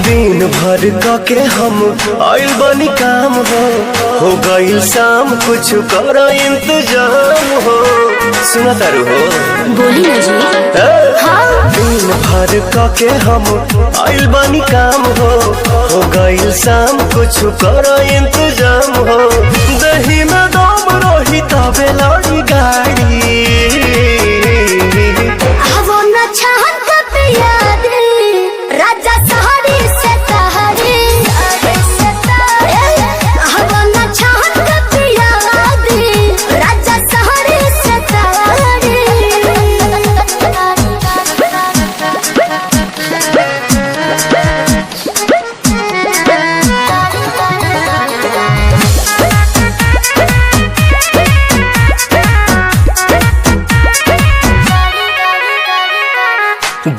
दिन भर के हम आइल बनी काम हो गईल शाम कुछ कर इंतजाम हो। सुना तारू हो बोली ना जी। हाँ। दिन भर के हम आइल बनी काम हो गईल शाम कुछ कर इंतजाम हो। दही में दम रही तबे लड़ी गाड़ी राजा सहारी से सहारी राजा सहारी से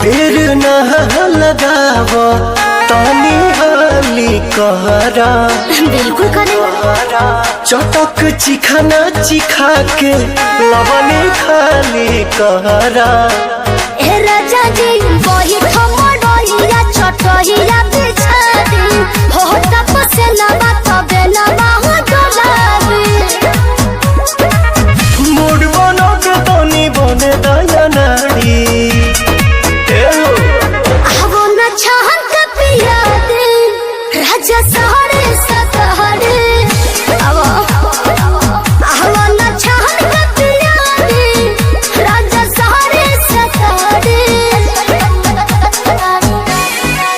देर न लगाव तानी हाली कहरा बिल्कुल करे चटक चिखाना चिखा के लवने खाली कहरा। ए राजा जी वही ठमडोइया छोटोइया बिछा दी हो तपसे लबा तबे लबा